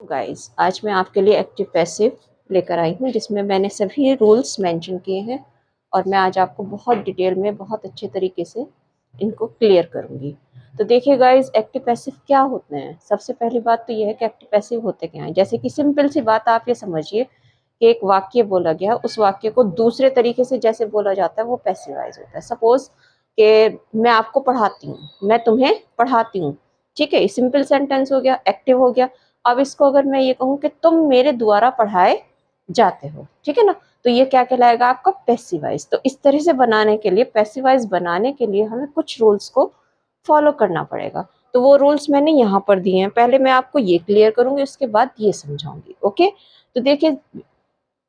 Guys, आज मैं आपके लिए एक्टिव पैसिव लेकर आई हूँ जिसमें मैंने सभी रूल्स मेंशन किए हैं और मैं आज आपको बहुत डिटेल में बहुत अच्छे तरीके से इनको क्लियर करूँगी। तो देखिए गाइस, एक्टिव पैसिव क्या होते हैं। सबसे पहली बात तो ये है कि एक्टिव पैसिव होते क्या हैं। जैसे कि सिंपल सी बात आप ये समझिए कि एक वाक्य बोला गया, उस वाक्य को दूसरे तरीके से जैसे बोला जाता है वो पैसिवाइज होता है। सपोज कि मैं आपको पढ़ाती हूँ, मैं तुम्हें पढ़ाती हूँ, ठीक है, सिंपल सेंटेंस हो गया, एक्टिव हो गया। अब इसको अगर मैं ये कहूँ कि तुम मेरे द्वारा पढ़ाए जाते हो, ठीक है ना, तो ये क्या कहलाएगा आपका पैसिवाइज। तो इस तरह से बनाने के लिए, पैसिवाइज बनाने के लिए हमें कुछ रूल्स को फॉलो करना पड़ेगा। तो वो रूल्स मैंने यहाँ पर दिए हैं। पहले मैं आपको ये क्लियर करूंगी, उसके बाद ये समझाऊंगी। ओके, तो देखिए,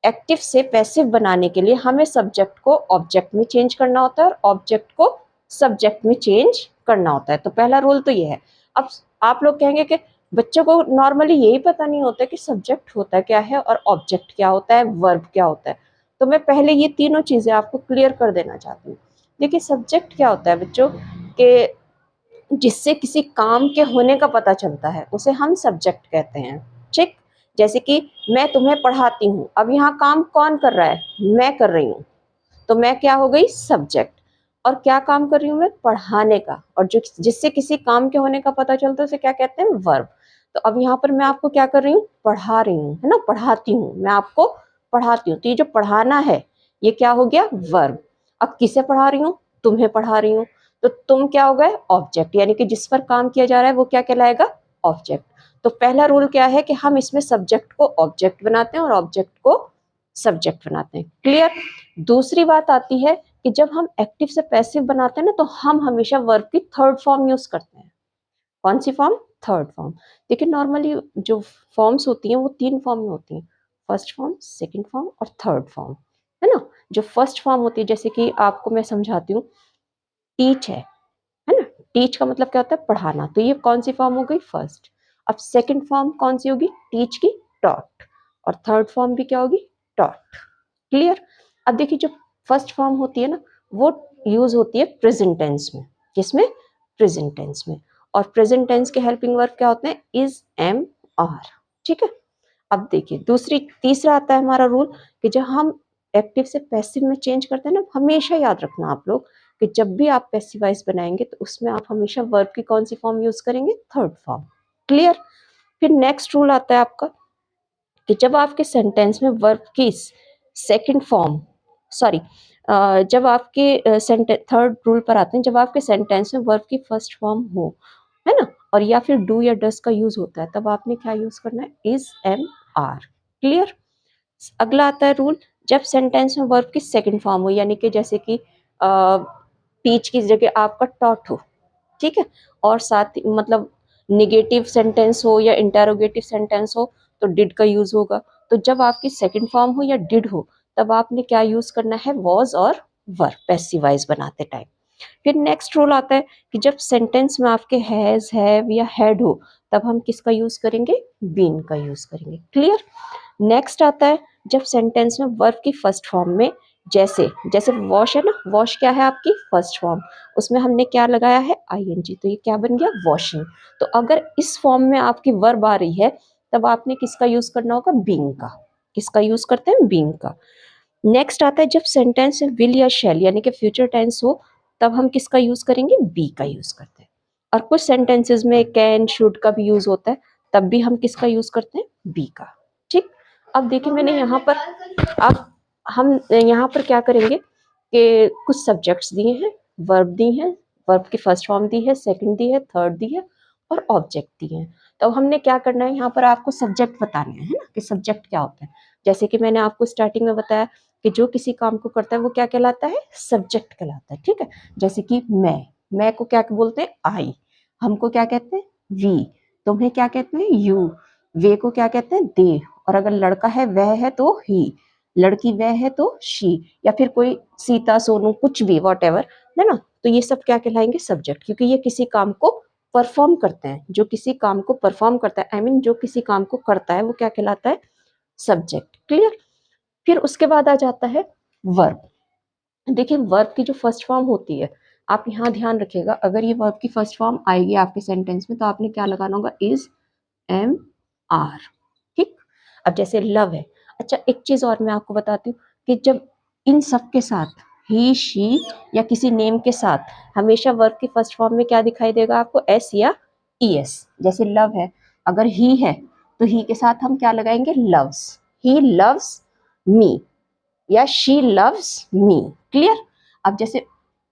एक्टिव से पैसिव बनाने के लिए हमें सब्जेक्ट को ऑब्जेक्ट में चेंज करना होता है और ऑब्जेक्ट को सब्जेक्ट में चेंज करना होता है। तो पहला रूल तो ये है। अब आप लोग कहेंगे कि बच्चों को नॉर्मली यही पता नहीं होता कि सब्जेक्ट होता क्या है और ऑब्जेक्ट क्या होता है, वर्ब क्या होता है। तो मैं पहले ये तीनों चीजें आपको क्लियर कर देना चाहती हूँ। देखिए, सब्जेक्ट क्या होता है बच्चों, के जिससे किसी काम के होने का पता चलता है उसे हम सब्जेक्ट कहते हैं। ठीक, जैसे कि मैं तुम्हें पढ़ाती हूँ, अब यहाँ काम कौन कर रहा है, मैं कर रही हूँ, तो मैं क्या हो गई, सब्जेक्ट। और क्या काम कर रही हूँ मैं, पढ़ाने का, और जो जिससे किसी काम के होने का पता चलता है उसे क्या कहते हैं, वर्ब। तो अब यहाँ पर मैं आपको क्या कर रही हूँ, पढ़ा रही हूँ, है ना, पढ़ाती हूँ, मैं आपको पढ़ाती हूँ। तो ये जो पढ़ाना है ये क्या हो गया, वर्ब। अब किसे पढ़ा रही हूँ, तुम्हें पढ़ा रही हूँ। तो तुम क्या हो गए, ऑब्जेक्ट, यानी कि जिस पर काम किया जा रहा है वो क्या कहलाएगा, ऑब्जेक्ट। तो पहला रूल क्या है कि हम इसमें सब्जेक्ट को ऑब्जेक्ट बनाते हैं और ऑब्जेक्ट को सब्जेक्ट बनाते हैं। क्लियर। दूसरी बात आती है कि जब हम एक्टिव से पैसिव बनाते हैं ना, तो हम हमेशा वर्ब की थर्ड फॉर्म यूज करते हैं। कौन सी फॉर्म, थर्ड फॉर्म। देखिए, नॉर्मली जो फॉर्म्स होती हैं वो तीन फॉर्म में होती हैं, फर्स्ट फॉर्म, सेकंड फॉर्म और थर्ड फॉर्म, है ना। जो फर्स्ट फॉर्म होती है, जैसे कि आपको मैं समझाती हूँ, टीच है ना। टीच का मतलब क्या होता है, पढ़ाना, तो ये कौन सी फॉर्म हो गई, फर्स्ट। अब सेकंड फॉर्म कौन सी होगी, टीच की, टॉट। और थर्ड फॉर्म भी क्या होगी, टॉट। क्लियर। अब देखिए, जो फर्स्ट फॉर्म होती है ना, वो यूज होती है प्रेजेंट टेंस में। किसमें, प्रेजेंट टेंस में। और प्रेजेंट टेंस के हेल्पिंग वर्ब क्या होते हैं, इज, एम, आर। ठीक है। अब देखिए, तीसरा आता है हमारा रूल कि जब हम एक्टिव से पैसिव में चेंज करते हैं ना, हमेशा याद रखना आप लोग कि जब भी आप पैसिवाइज बनाएंगे तो उसमें आप हमेशा वर्ब की कौन सी फॉर्म यूज करेंगे, थर्ड फॉर्म। क्लियर। फिर नेक्स्ट रूल आता है आपका कि जब आपके सेंटेंस में वर्ब की सेकंड फॉर्म, सॉरी, जब आपके थर्ड रूल पर आते हैं, जब आपके सेंटेंस में वर्ब की फर्स्ट फॉर्म हो, है ना, और या फिर डू या डस का यूज होता है, तब आपने क्या यूज करना है, इज, एम, आर। क्लियर। अगला आता है रूल, जब सेंटेंस में वर्ब की सेकंड फॉर्म हो, यानी कि जैसे कि टीच की जगह आपका टॉट हो, ठीक है, और साथ मतलब निगेटिव सेंटेंस हो या इंटेरोगेटिव सेंटेंस हो तो डिड का यूज होगा। तो जब आपकी सेकंड फॉर्म हो या डिड हो, तब आपने क्या यूज करना है, वॉज और वर, पैसिवाइज बनाते टाइम। फिर नेक्स्ट रूल आता है कि जब सेंटेंस में आपके हैज, हैव या हैड हो, तब हम किसका यूज करेंगे, बीन का यूज करेंगे। क्लियर। नेक्स्ट आता है जब सेंटेंस में वर्ब की फर्स्ट फॉर्म में, जैसे जैसे वॉश है ना, वॉश क्या है आपकी फर्स्ट फॉर्म, उसमें हमने क्या लगाया है, आईएनजी, तो ये क्या बन गया, वॉशिंग। तो अगर इस फॉर्म में आपकी वर्ब आ रही है, तब आपने किसका यूज करना होगा, बीइंग का। किसका यूज करते हैं, बीइंग का। नेक्स्ट आता है जब सेंटेंस में विल या शैल यानी कि फ्यूचर टेंस हो, तब हम किसका यूज करेंगे, बी का यूज करते हैं। और कुछ सेंटेंसेस में कैन, शुड का भी यूज होता है, तब भी हम किसका यूज करते हैं, बी का। ठीक। अब देखिए, मैंने यहाँ पर, अब हम यहाँ पर क्या करेंगे कि कुछ सब्जेक्ट्स दिए हैं, वर्ब दी हैं, वर्ब की फर्स्ट फॉर्म दी है, सेकंड दी है, थर्ड दी है और ऑब्जेक्ट दी है। तो हमने क्या करना है, यहाँ पर आपको सब्जेक्ट बताने हैं, है ना, कि सब्जेक्ट क्या होता है। जैसे कि मैंने आपको स्टार्टिंग में बताया कि जो किसी काम को करता है वो क्या कहलाता है, सब्जेक्ट कहलाता है। ठीक है। जैसे कि मैं को क्या बोलते हैं, आई। हमको क्या कहते हैं, वी। तुम्हें क्या कहते हैं, यू। वे को क्या कहते हैं, दे। और अगर लड़का है वह है तो ही, लड़की वह है तो शी, या फिर कोई सीता, सोनू, कुछ भी, वॉट एवर, है ना। तो ये सब क्या कहलाएंगे, सब्जेक्ट, क्योंकि ये किसी काम को परफॉर्म करते हैं। जो किसी काम को परफॉर्म करता है, आई मीन जो किसी काम को करता है, वो क्या कहलाता है, सब्जेक्ट। क्लियर। फिर उसके बाद आ जाता है वर्ब। देखिए, वर्ब की जो फर्स्ट फॉर्म होती है, आप यहाँ ध्यान रखिएगा, अगर ये वर्ब की फर्स्ट फॉर्म आएगी आपके सेंटेंस में, तो आपने क्या लगाना होगा, इज, एम, आर। अब जैसे लव है, अच्छा एक चीज और मैं आपको बताती हूँ कि जब इन सब के साथ ही शी या किसी नेम के साथ हमेशा वर्ब की फर्स्ट फॉर्म में क्या दिखाई देगा आपको, एस या ई एस। जैसे लव है, अगर ही है तो ही के साथ हम क्या लगाएंगे, लव्स, ही लव्स मी या शी लव्स मी। क्लियर। अब जैसे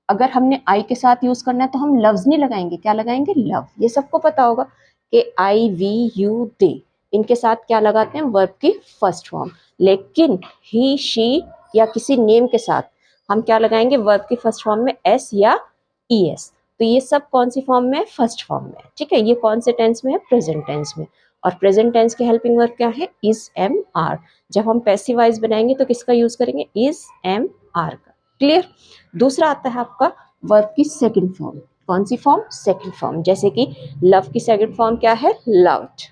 अगर हमने आई के साथ यूज करना है तो हम लव्स नहीं लगाएंगे, क्या लगाएंगे, लव। ये सबको पता होगा कि आई वी यू दे, इनके साथ क्या लगाते हैं, वर्ब की फर्स्ट फॉर्म। लेकिन ही शी या किसी नेम के साथ हम क्या लगाएंगे, वर्ब की फर्स्ट फॉर्म में एस या ई एस। तो ये सब कौन सी फॉर्म में है, फर्स्ट फॉर्म में। ठीक है, ये कौन से टेंस में है, प्रेजेंट टेंस में। और प्रेजेंट टेंस के हेल्पिंग वर्ब क्या है, इज एम आर। जब हम पैसिव वॉइस बनाएंगे तो किसका यूज करेंगे, इज एम आर का। क्लियर। दूसरा आता है आपका वर्ब की सेकंड फॉर्म। कौन सी फॉर्म, सेकंड फॉर्म। जैसे कि लव की सेकंड फॉर्म क्या है, लव्ड।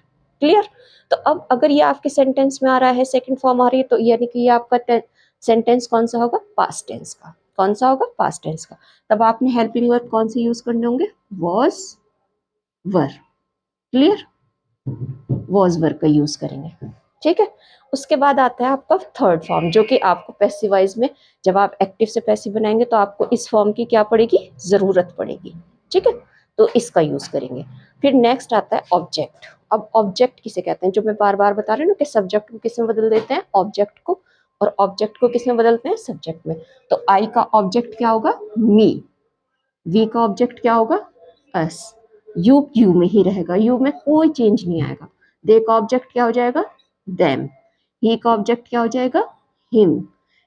क्लियर। तो अब अगर ये आपके सेंटेंस में आ रहा है, सेकंड फॉर्म आ रही है, तो यानी कि ये आपका सेंटेंस कौन सा होगा, पास्ट टेंस का। कौन सा होगा, पास्ट टेंस का। तब आपने हेल्पिंग वर्ब कौन से यूज करने होंगे, was were. Clear, was were का यूज करेंगे। ठीक है। उसके बाद आता है आपका थर्ड फॉर्म, जो कि आपको पैसिव वॉइस में जब आप एक्टिव से पैसिव बनाएंगे तो आपको इस फॉर्म की क्या पड़ेगी, जरूरत पड़ेगी। ठीक है, तो इसका यूज करेंगे। फिर नेक्स्ट आता है ऑब्जेक्ट। अब ऑब्जेक्ट किसे कहते हैं, जो मैं बार बार बता रही हूँ ना कि सब्जेक्ट को किस में बदल देते हैं, ऑब्जेक्ट को, और ऑब्जेक्ट को किस में बदलते हैं, सब्जेक्ट में। तो आई का ऑब्जेक्ट क्या होगा, मी। वी का ऑब्जेक्ट क्या होगा, अस। यू यू में ही रहेगा, यू में कोई चेंज नहीं आएगा। दे का ऑब्जेक्ट क्या हो जाएगा, देम। ही का ऑब्जेक्ट क्या हो जाएगा, हिम।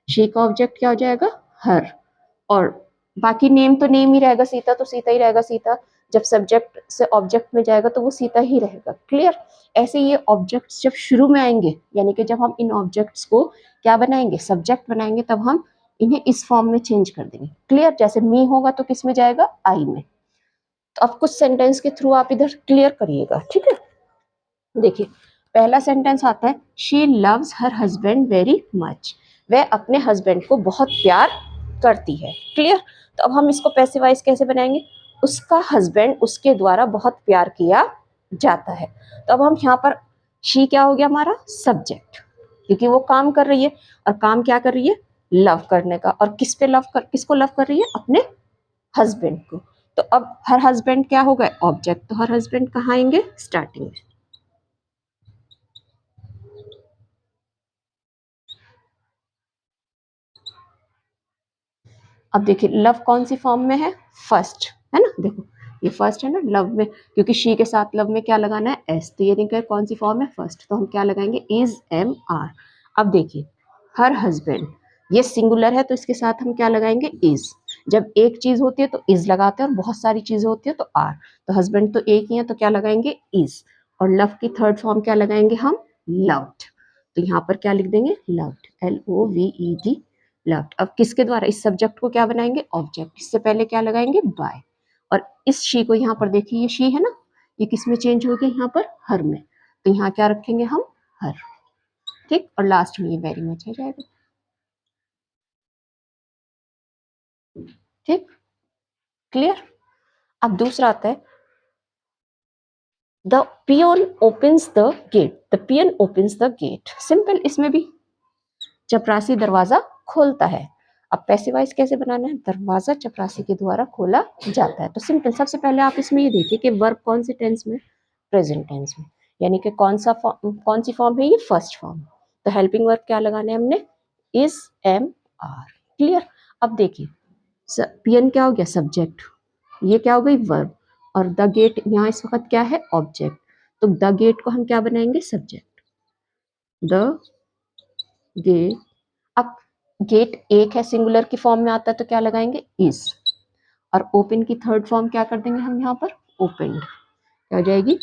शी का ऑब्जेक्ट क्या हो जाएगा, हर। और बाकी नेम तो नेम ही रहेगा, सीता तो सीता ही रहेगा। सीता जब सब्जेक्ट से ऑब्जेक्ट में जाएगा तो वो सीता ही रहेगा। क्लियर। ऐसे ये ऑब्जेक्ट्स जब शुरू में आएंगे, यानी कि जब हम इन ऑब्जेक्ट्स को क्या बनाएंगे, सब्जेक्ट बनाएंगे, तब हम इन्हें इस फॉर्म में चेंज कर देंगे। क्लियर। जैसे मी होगा तो किस में जाएगा, आई में। तो अब कुछ सेंटेंस के थ्रू आप इधर क्लियर करिएगा। ठीक है, देखिए पहला सेंटेंस आता है, she loves her husband very much. वह अपने हस्बैंड को बहुत प्यार करती है। क्लियर। तो अब हम इसको पैसिवाइज कैसे बनाएंगे, उसका हस्बैंड उसके द्वारा बहुत प्यार किया जाता है। तो अब हम यहाँ पर शी क्या हो गया हमारा, सब्जेक्ट, क्योंकि वो काम कर रही है। और काम क्या कर रही है, लव करने का। और किस पे लव कर, किसको लव कर रही है, अपने हस्बैंड को। तो अब हर हस्बैंड क्या हो गए, ऑब्जेक्ट। तो हर हस्बैंड कहाँ आएंगे, स्टार्टिंग में। अब देखिए लव कौन सी फॉर्म में है, फर्स्ट है ना। देखो ये फर्स्ट है ना लव में, क्योंकि शी के साथ लव में क्या लगाना है, एस। तो ये नहीं कौन सी फॉर्म है, फर्स्ट। तो हम क्या लगाएंगे, इज एम आर। अब देखिए हर हस्बैंड, ये सिंगुलर है तो इसके साथ हम क्या लगाएंगे, इज। जब एक चीज होती है तो इज लगाते हैं, और बहुत सारी चीजें होती है तो आर। तो हस्बैंड तो एक ही है तो क्या लगाएंगे, इज। और लव की थर्ड फॉर्म क्या लगाएंगे हम, लव्ड। तो यहाँ पर क्या लिख देंगे, लव्ड, LOVED, लव्ड। अब किसके द्वारा, इस सब्जेक्ट को क्या बनाएंगे, ऑब्जेक्ट। इससे पहले क्या लगाएंगे, बाय। और इस शी को यहाँ पर देखिए, ये शी है ना, ये किस में चेंज हो गया, यहाँ पर हर में। तो यहाँ क्या रखेंगे हम, हर। ठीक। और लास्ट में ये वेरी मच आ जाएगा। ठीक, क्लियर। अब दूसरा आता है, the peon opens the gate. The peon opens the gate, simple. इसमें भी चपरासी दरवाजा खोलता है। अब पैसिवाइज कैसे बनाना है, दरवाजा चपरासी के द्वारा खोला जाता है। तो सिंपल, सबसे पहले आप इसमें ये देखिए कि वर्ब कौन से टेंस में, प्रेजेंट टेंस में। यानी कि कौन सी फॉर्म है ये, फर्स्ट फॉर्म। तो हेल्पिंग वर्ब क्या लगाना है हमने, इज एम आर। क्लियर। अब देखिए पियन क्या हो गया, सब्जेक्ट। ये क्या हो गई, वर्ब। और द गेट यहाँ इस वक्त क्या है, ऑब्जेक्ट। तो द गेट को हम क्या बनाएंगे, सब्जेक्ट। The gate. अब गेट एक है, सिंगुलर की फॉर्म में आता है तो क्या लगाएंगे, इज। और ओपन की थर्ड फॉर्म क्या कर देंगे हम यहाँ पर, ओपन। क्या हो जाएगी,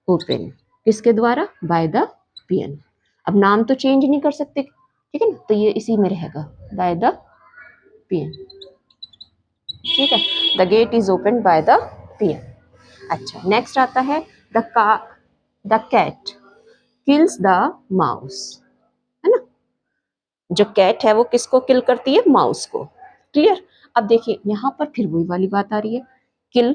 ओपन। किसके द्वारा, बाय द पियन। अब नाम तो चेंज नहीं कर सकते, ठीक है ना, तो ये इसी में रहेगा, बाय द पियन। ठीक है, the gate is open by the peon. अच्छा नेक्स्ट आता है, the cat kills the mouse, है ना। जो कैट है वो किसको किल करती है, माउस को। क्लियर। अब देखिए यहाँ पर फिर वही वाली बात आ रही है, किल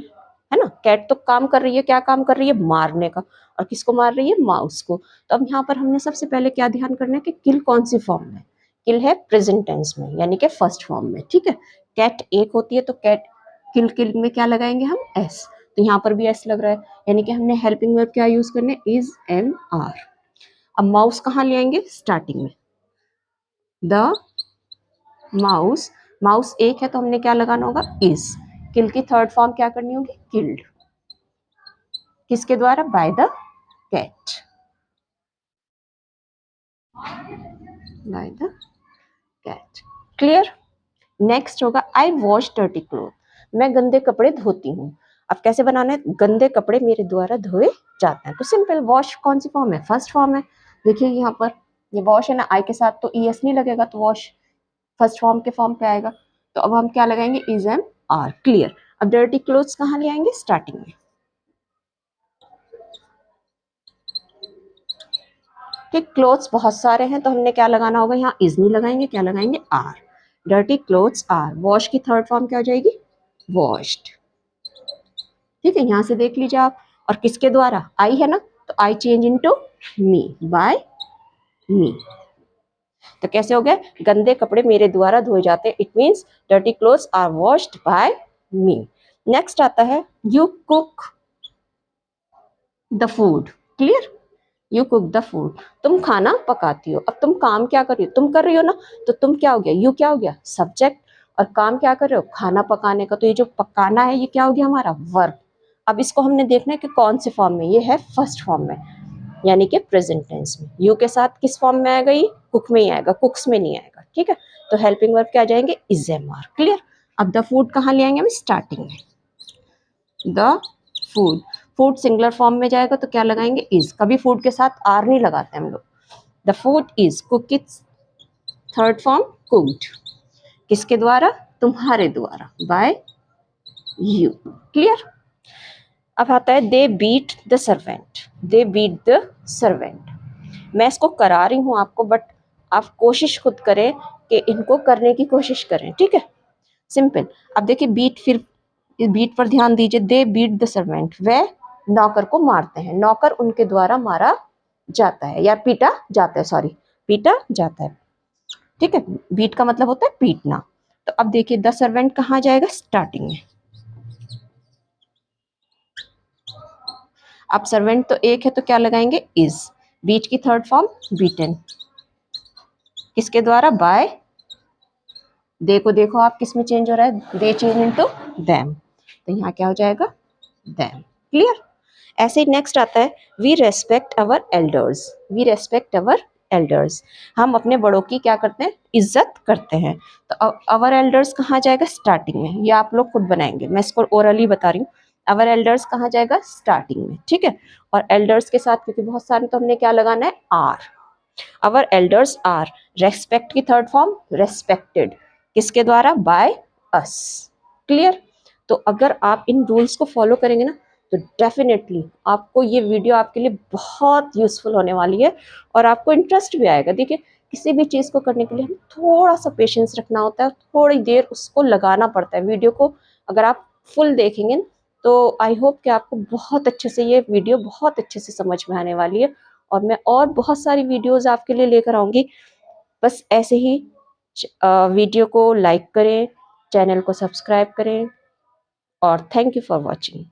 है ना। कैट तो काम कर रही है, क्या काम कर रही है, मारने का। और किसको मार रही है, माउस को। तो अब यहाँ पर हमने सबसे पहले क्या ध्यान करना है कि किल कौन सी फॉर्म में, किल है प्रेजेंट टेंस में, यानी कि फर्स्ट फॉर्म में, ठीक है। कैट एक होती है तो कैट, किल किल में क्या लगाएंगे हम, एस। तो यहाँ पर भी एस लग रहा है, यानी कि हमने हेल्पिंग वर्ब क्या यूज करने, इज एम आर। अब माउस कहाँ ले आएंगे, स्टार्टिंग में, द माउस। माउस एक है तो हमने क्या लगाना होगा, इज। किल की थर्ड फॉर्म क्या करनी होगी, किल्ड। किसके द्वारा, by the cat, by the cat. Clear. Next होगा आई वॉश डर्टी क्लोथ, मैं गंदे कपड़े धोती हूँ। अब कैसे बनाना है, गंदे कपड़े मेरे द्वारा धोए जाते हैं। तो सिंपल, वॉश कौन सी फॉर्म है, फर्स्ट फॉर्म है। देखिए यहाँ पर ये वॉश है ना, आई के साथ तो ई एस नहीं लगेगा, तो वॉश फर्स्ट फॉर्म के फॉर्म पे आएगा। तो अब हम क्या लगाएंगे, इज एम आर। क्लियर। अब डर्टी क्लोथ्स कहाँ ले आएंगे, स्टार्टिंग में। कि क्लोथ्स बहुत सारे हैं तो हमने क्या लगाना होगा, यहाँ इज नहीं लगाएंगे, क्या लगाएंगे, are. Dirty clothes are, wash की थर्ड फॉर्म क्या हो जाएगी, वॉश्ड। ठीक है, यहाँ से देख लीजिए आप। और किसके द्वारा, आई है ना, तो I change into me, by me. तो कैसे हो गया, गंदे कपड़े मेरे द्वारा धोए जाते हैं, it means dirty clothes are washed by me. Next आता है, you cook the food. Clear. You cook the food, तुम खाना पकाती हो। अब तुम काम क्या कर रही हो, तुम कर रही हो ना, तो तुम क्या हो गया, यू क्या हो गया, सब्जेक्ट। और काम क्या कर रहे हो, खाना पकाने का। तो ये जो पकाना है ये क्या हो गया, हमारा वर्ब। अब इसको हमने देखना है कि कौन से फॉर्म में, ये है फर्स्ट फॉर्म में, यानी कि प्रेजेंट टेंस में। यू के साथ किस फॉर्म में आएगा, ये कुक में ही आएगा, कुक्स में नहीं आएगा, ठीक है। तो हेल्पिंग वर्ब क्या आ जाएंगे, इज एम आर। क्लियर। अब द फूड कहाँ ले आएंगे हम, स्टार्टिंग में, the food. Food singular form में जाएगा तो क्या लगाएंगे, इज। कभी फूड के साथ आर नहीं लगाते हम लोग। The food is cook, it's third form cooked. किसके द्वारा, तुम्हारे द्वारा, बाय यू। क्लियर। अब आता है they beat the servant, they beat the servant. मैं इसको करा रही हूं आपको, बट आप कोशिश खुद करें कि इनको करने की कोशिश करें, ठीक है। सिंपल। अब देखिए बीट, फिर बीट पर ध्यान दीजिए, दे बीट द सर्वेंट, वे नौकर को मारते हैं, नौकर उनके द्वारा मारा जाता है, या पीटा जाता है, सॉरी, पीटा जाता है, ठीक है। बीट का मतलब होता है पीटना। तो अब देखिए द सर्वेंट कहाँ जाएगा, स्टार्टिंग में। अब सर्वेंट तो एक है तो क्या लगाएंगे, इज। बीट की थर्ड फॉर्म बीटन, किसके द्वारा, बाय। दे को देखो आप किस में चेंज हो रहा है, दे चेंज इनटू देम, तो यहाँ क्या हो जाएगा, देम। क्लियर। ऐसे ही नेक्स्ट आता है, we respect our elders, we respect our elders. हम अपने बड़ों की क्या करते हैं, इज्जत करते हैं। तो अवर एल्डर्स कहाँ जाएगा, स्टार्टिंग में। ये आप लोग खुद बनाएंगे, मैं इसको ओरली बता रही हूँ। अवर एल्डर्स कहाँ जाएगा, स्टार्टिंग में, ठीक है। और एल्डर्स के साथ क्योंकि बहुत सारे, तो हमने क्या लगाना है, are. Our elders are, respect की थर्ड फॉर्म रेस्पेक्टेड, किसके द्वारा, बाय अस। क्लियर। तो अगर आप इन रूल्स को फॉलो करेंगे ना, तो डेफिनेटली आपको ये वीडियो आपके लिए बहुत यूजफुल होने वाली है, और आपको इंटरेस्ट भी आएगा। देखिए किसी भी चीज़ को करने के लिए हमें थोड़ा सा पेशेंस रखना होता है, थोड़ी देर उसको लगाना पड़ता है। वीडियो को अगर आप फुल देखेंगे तो आई होप कि आपको बहुत अच्छे से ये वीडियो बहुत अच्छे से समझ में आने वाली है। और मैं और बहुत सारी वीडियोस आपके लिए लेकर आऊँगी। बस ऐसे ही वीडियो को लाइक करें, चैनल को सब्सक्राइब करें, और थैंक यू फॉर वॉचिंग।